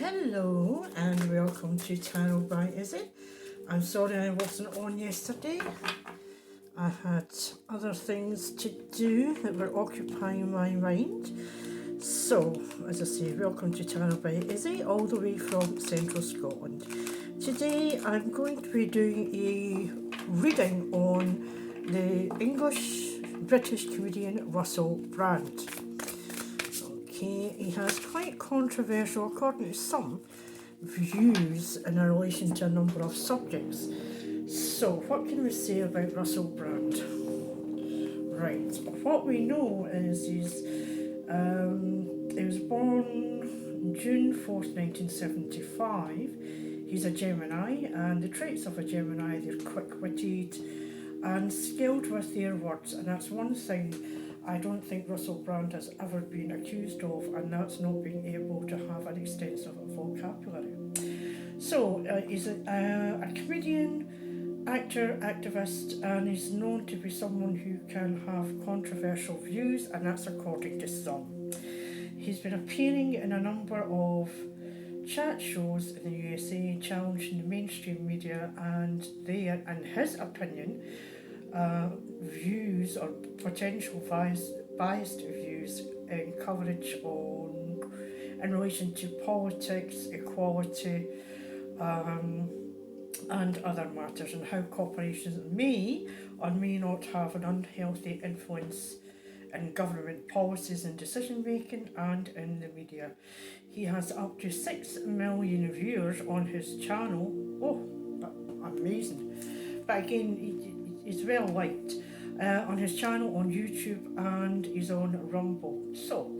Hello and welcome to Tarot by Izzy. I'm sorry I wasn't on yesterday. I had other things to do that were occupying my mind. So, as I say, welcome to Tarot by Izzy, all the way from Central Scotland. Today I'm going to be doing a reading on the English-British comedian Russell Brand. Okay, he has quite controversial, according to some, views in relation to a number of subjects. So, what can we say about Russell Brand? Right, what we know is he was born June 4th, 1975. He's a Gemini, and the traits of a Gemini, they're quick-witted and skilled with their words, and that's one thing I don't think Russell Brand has ever been accused of, and that's not being able to have an extensive vocabulary. So, he's a comedian, actor, activist, and he's known to be someone who can have controversial views, and that's according to some. He's been appearing in a number of chat shows in the USA, challenging the mainstream media, and they, in his opinion, views or potential biased views in coverage in relation to politics, equality, and other matters, and how corporations may or may not have an unhealthy influence in government policies and decision making and in the media. He has up to 6 million viewers on his channel. Oh, amazing. But again, he's well liked on his channel on YouTube, and he's on Rumble. So,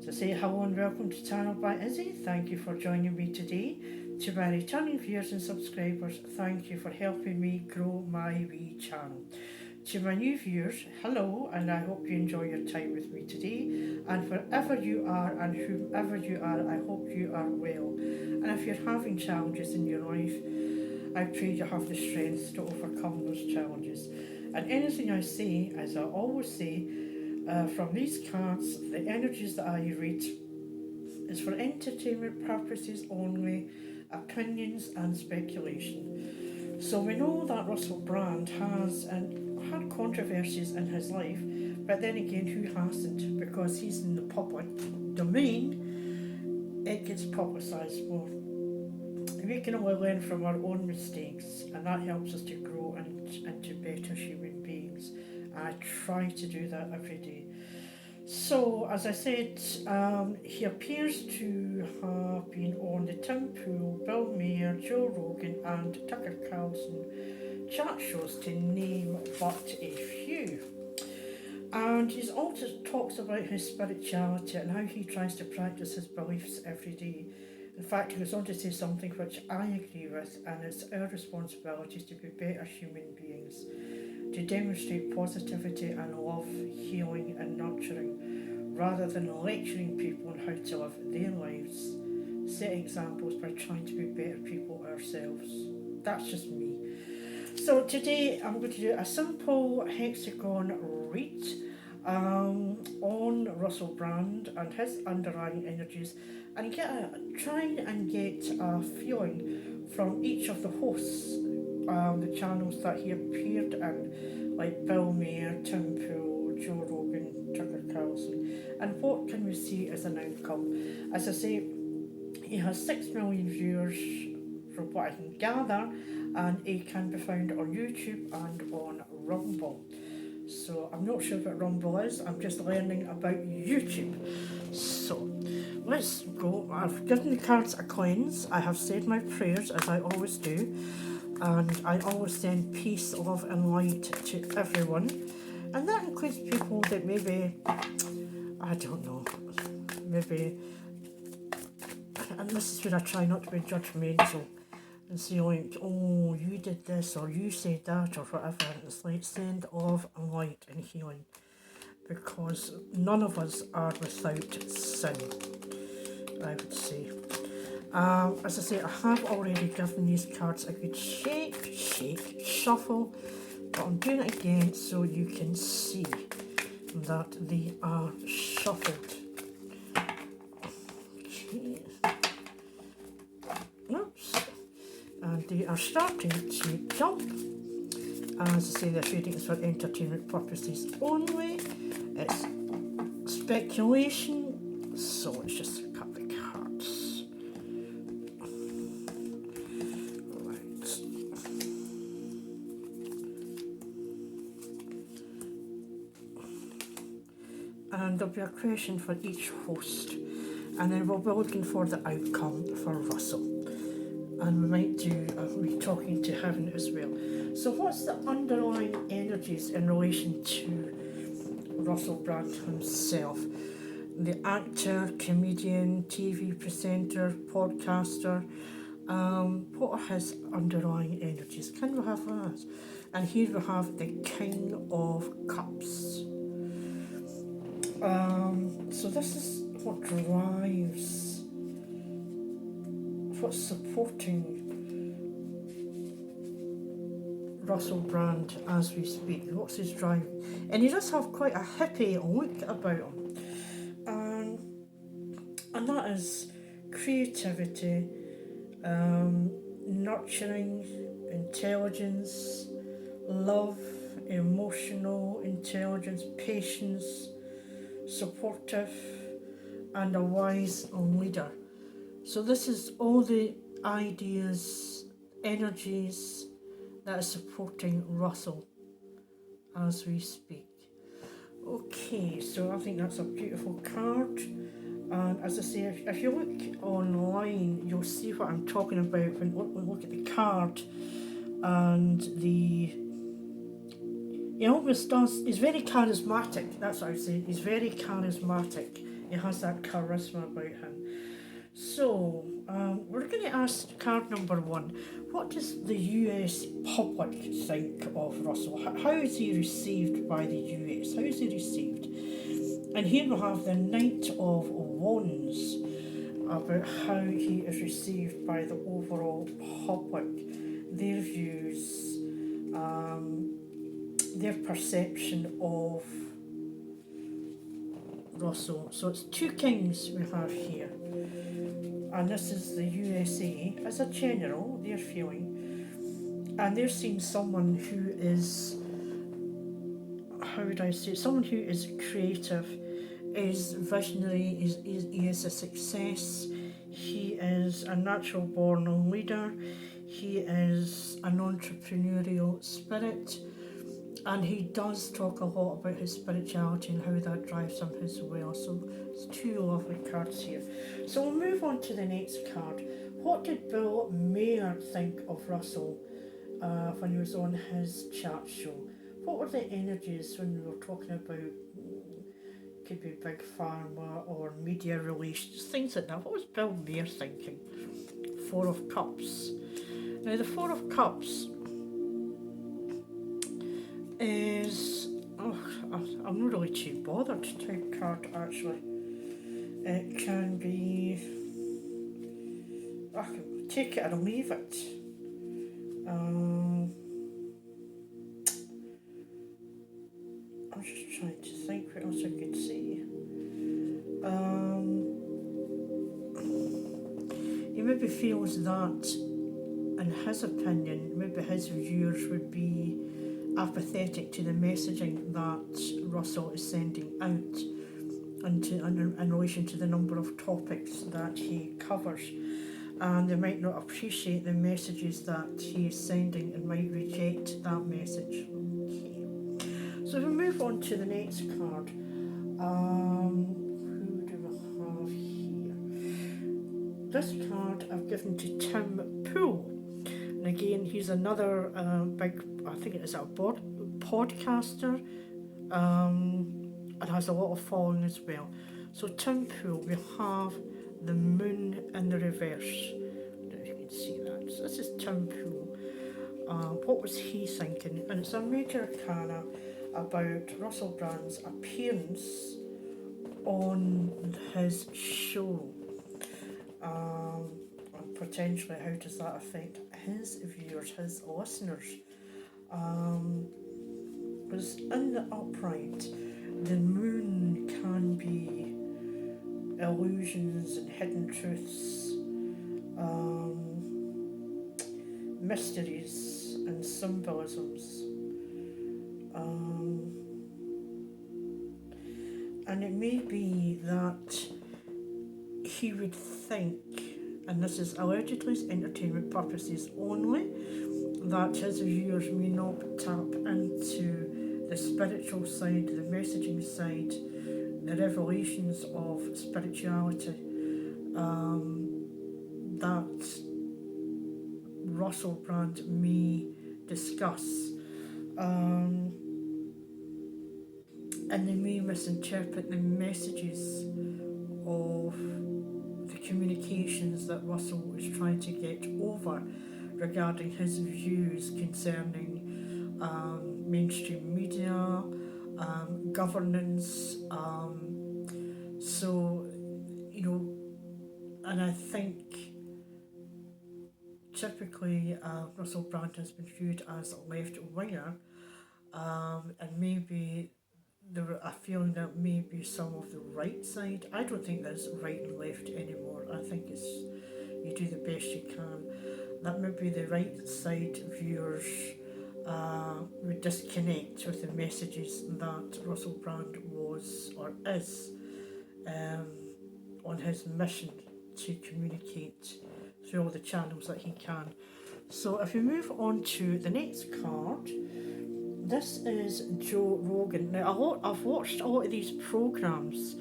to say hello and welcome to Tarot by Izzy. Thank you for joining me today. To my returning viewers and subscribers, thank you for helping me grow my wee channel. To my new viewers, hello, and I hope you enjoy your time with me today. And wherever you are and whomever you are, I hope you are well. And if you're having challenges in your life, I pray you have the strength to overcome those challenges. And anything I say, as I always say, from these cards, the energies that I read is for entertainment purposes only, opinions and speculation. So we know that Russell Brand has had controversies in his life, but then again, who hasn't? Because he's in the public domain, it gets publicised more. We can only learn from our own mistakes, and that helps us to grow into better human beings. I try to do that every day. So, as I said, he appears to have been on the Tim Pool, Bill Maher, Joe Rogan and Tucker Carlson chat shows, to name but a few. And he also talks about his spirituality and how he tries to practice his beliefs every day. In fact, he goes on to say something which I agree with, and it's our responsibility to be better human beings, to demonstrate positivity and love, healing and nurturing, rather than lecturing people on how to live their lives. Set examples by trying to be better people ourselves. That's just me. So today I'm going to do a simple hexagon read on Russell Brand and his underlying energies, and try and get a feeling from each of the hosts, the channels that he appeared in, like Bill Maher, Tim Pool, Joe Rogan, Tucker Carlson, and what can we see as an outcome. As I say, he has 6 million viewers from what I can gather, and he can be found on YouTube and on Rumble. So I'm not sure what Rumble is, I'm just learning about YouTube. So let's go. I've given the cards a cleanse. I have said my prayers, as I always do, and I always send peace, love and light to everyone, and that includes people that maybe, I don't know, maybe, and this is where I try not to be judgmental and say, like, oh, you did this or you said that or whatever. It's like, send love and light and healing, because none of us are without sin, I would say. As I say, I have already given these cards a good shake, shuffle, but I'm doing it again so you can see that they are shuffled. Okay. they are starting to jump. As I say, they're reading is for entertainment purposes only. It's speculation, so let's just cut the cards. Right. And there'll be a question for each host, and then we'll be looking for the outcome for Russell. And we might do be talking to heaven as well. So what's the underlying energies in relation to Russell Brand himself? The actor, comedian, TV presenter, podcaster. What are his underlying energies? Can we have that? And here we have the King of Cups. So this is what drives, what's supporting Russell Brand as we speak. What's his drive? And he does have quite a hippie look about him. And that is creativity, nurturing, intelligence, love, emotional intelligence, patience, supportive, and a wise leader. So this is all the ideas, energies that is supporting Russell as we speak. Okay, so I think that's a beautiful card. And as I say, if you look online, you'll see what I'm talking about when we look at the card. And he always does, he's very charismatic, that's what I would say, he's very charismatic. He has that charisma about him. So, we're going to ask card number 1, what does the US public think of Russell? How is he received by the US? How is he received? And here we have the Knight of Wands, about how he is received by the overall public, their views, their perception of Russell. So it's 2 kings we have here. And this is the USA as a general, their feeling. And they're seeing someone who is, how would I say, someone who is creative, is visionary, he is a success, he is a natural born leader, he is an entrepreneurial spirit, and he does talk a lot about his spirituality and how that drives him as well. So it's 2 lovely cards here. So we'll move on to the next card. What did Bill Maher think of Russell when he was on his chat show? What were the energies when we were talking about, could be big pharma or media relations, things like that? What was Bill Maher thinking? 4 of Cups. Now the 4 of Cups is, I'm not really too bothered type card actually. It can be, I can take it or leave it. I'm just trying to think what else I could say. He maybe feels that, in his opinion, maybe his viewers would be apathetic to the messaging that Russell is sending out in relation to the number of topics that he covers, and they might not appreciate the messages that he is sending and might reject that message. Okay. So if we move on to the next card, who do we have here? This card I've given to Tim Pool. And again, he's another big, I think it is a podcaster, and has a lot of following as well. So Tim Pool, we have the moon in the reverse. I don't know if you can see that. So this is Tim Pool. What was he thinking? And it's a major arcana about Russell Brand's appearance on his show. And potentially how does that affect his viewers, his listeners? Because in the upright, the moon can be illusions and hidden truths. mysteries and symbolisms. Um, and it may be that he would think, and this is allegedly entertainment purposes only, that his viewers may not tap into the spiritual side, the messaging side, the revelations of spirituality that Russell Brand may discuss. And they may misinterpret the messages of the communications that Russell is trying to get over regarding his views concerning mainstream media, governance. So, and I think typically Russell Brand has been viewed as a left winger, and maybe there were a feeling that maybe some of the right side. I don't think there's right and left anymore. I think it's you do the best you can. That maybe the right side viewers would disconnect with the messages that Russell Brand was or is on his mission to communicate through all the channels that he can. So if we move on to the next card, this is Joe Rogan. Now, I've watched a lot of these programs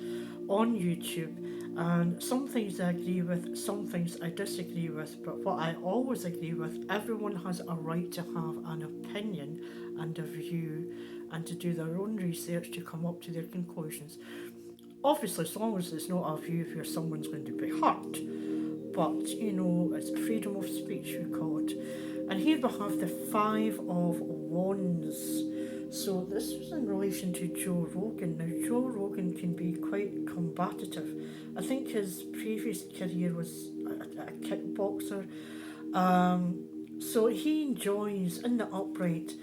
on YouTube, and some things I agree with, some things I disagree with, but what I always agree with, everyone has a right to have an opinion and a view and to do their own research to come up to their conclusions. Obviously, as long as it's not a view where someone's going to be hurt, but it's freedom of speech, we call it. And here we have the Five of Wands. So this was in relation to Joe Rogan. Now, Joe Rogan can be quite combative. I think his previous career was a kickboxer. So he enjoys in the upright.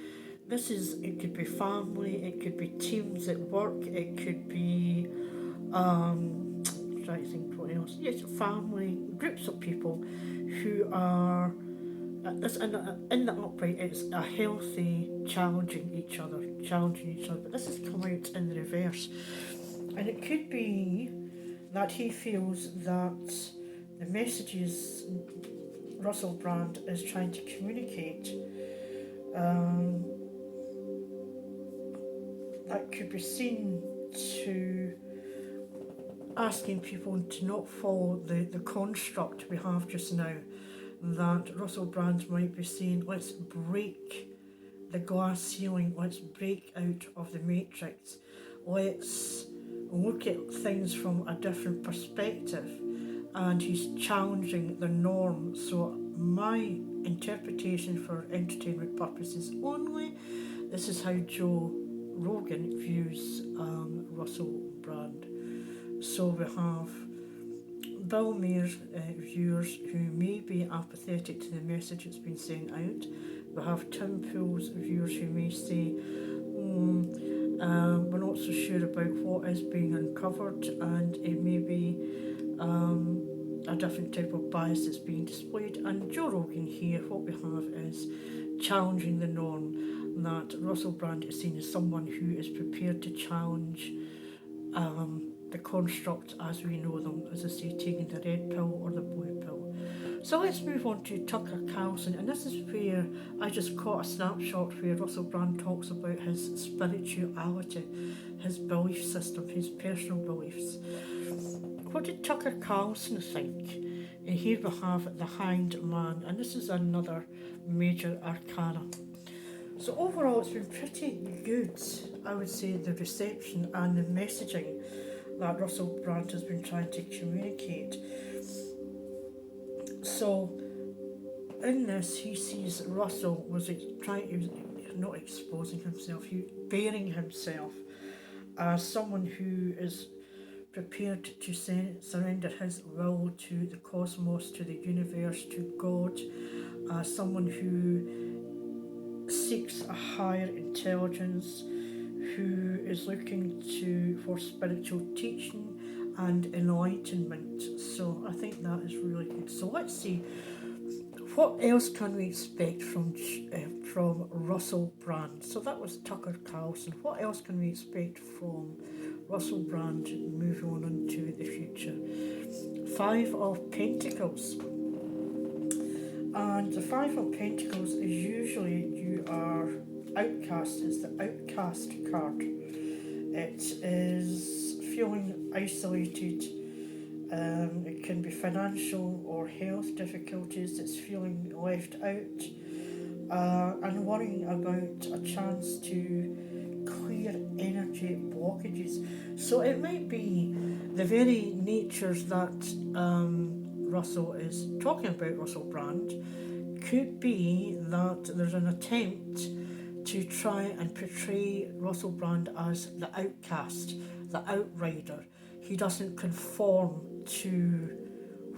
It could be family, it could be teams at work, it could be trying to think what else. Yes, family, groups of people who are in the upright. It's a healthy challenging each other. But this has come out in the reverse, and it could be that he feels that the messages Russell Brand is trying to communicate that could be seen to asking people to not follow the construct we have just now, that Russell Brand might be saying, let's break the glass ceiling, let's break out of the matrix, let's look at things from a different perspective, and he's challenging the norm. So my interpretation for entertainment purposes only, this is how Joe Rogan views Russell Brand. So we have Bill Maher's viewers who may be apathetic to the message that's been sent out. We have Tim Pool's viewers who may say, we're not so sure about what is being uncovered, and it may be a different type of bias that's being displayed. And Joe Rogan here, what we have is challenging the norm, that Russell Brand is seen as someone who is prepared to challenge the construct as we know them, as I say, taking the red pill or the blue pill. So let's move on to Tucker Carlson, and this is where I just caught a snapshot where Russell Brand talks about his spirituality, his belief system, his personal beliefs. What did Tucker Carlson think? And here we have the Hanged Man, and this is another major arcana. So overall it's been pretty good, I would say, the reception and the messaging that Russell Brand has been trying to communicate. So in this, he sees Russell was not exposing himself, he was bearing himself as someone who is prepared to surrender his will to the cosmos, to the universe, to God, as someone who seeks a higher intelligence, who is looking for spiritual teaching and enlightenment. So I think that is really good. So let's see what else can we expect from Russell Brand? So that was Tucker Carlson. What else can we expect from Russell Brand moving on into the future? Five of Pentacles. And the Five of Pentacles is usually you are outcast. It's the outcast card. It is feeling isolated. It can be financial or health difficulties. It's feeling left out and worrying about a chance to clear energy blockages. So it might be the very natures that Russell is talking about, Russell Brand, could be that there's an attempt to try and portray Russell Brand as the outcast, the outrider. He doesn't conform to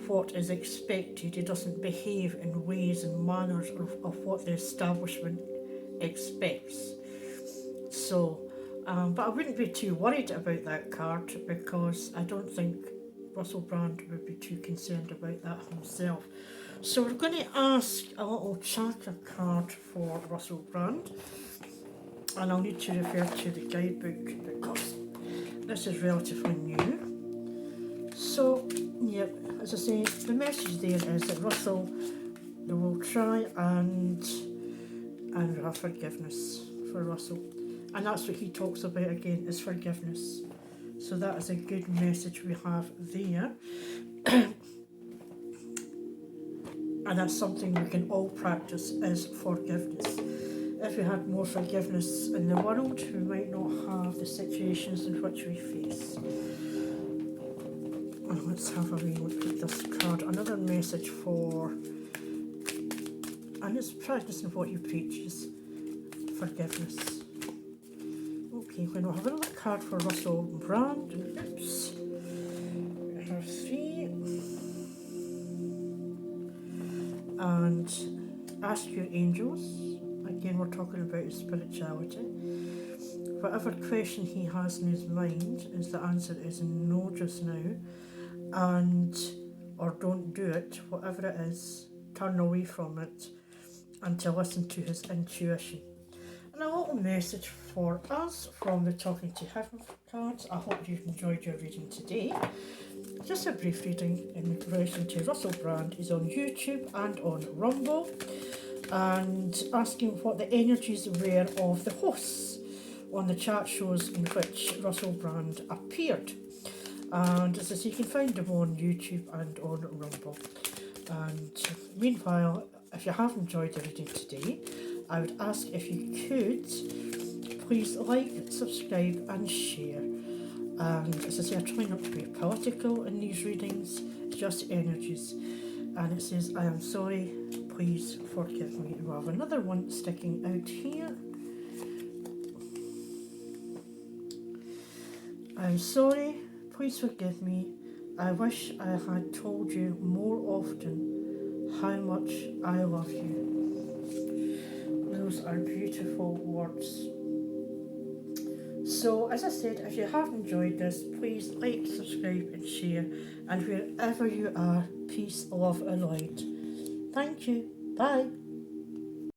what is expected. He doesn't behave in ways and manners of what the establishment expects. So, but I wouldn't be too worried about that card, because I don't think Russell Brand would be too concerned about that himself. So we're going to ask a little chakra card for Russell Brand, and I'll need to refer to the guidebook because this is relatively new. So, yep, as I say, the message there is that Russell, they will try and have forgiveness for Russell. And that's what he talks about again, is forgiveness. So that is a good message we have there. And that's something we can all practice, is forgiveness. If we had more forgiveness in the world, we might not have the situations in which we face. And let's have a wee look at this card. Another message for, and it's practicing what you preach, is forgiveness. Okay, when we'll have another card for Russell Brand. Oops. We have three. And ask your angels. Again, we're talking about spirituality. Whatever question he has in his mind, is the answer is no just now. And, or don't do it, whatever it is, turn away from it and to listen to his intuition. And a little message for us from the Talking to Heaven cards. I hope you've enjoyed your reading today. Just a brief reading in relation to Russell Brand. He's on YouTube and on Rumble, and asking what the energies were of the hosts on the chat shows in which Russell Brand appeared. And as I say, you can find them on YouTube and on Rumble. And meanwhile, if you have enjoyed the reading today, I would ask if you could please like, subscribe and share. And as I say, I try not to be political in these readings, it's just energies. And it says, I am sorry, please forgive me. We'll have another one sticking out here. I'm sorry, please forgive me. I wish I had told you more often how much I love you. Those are beautiful words. So, as I said, if you have enjoyed this, please like, subscribe and share. And wherever you are, peace, love and light. Thank you. Bye.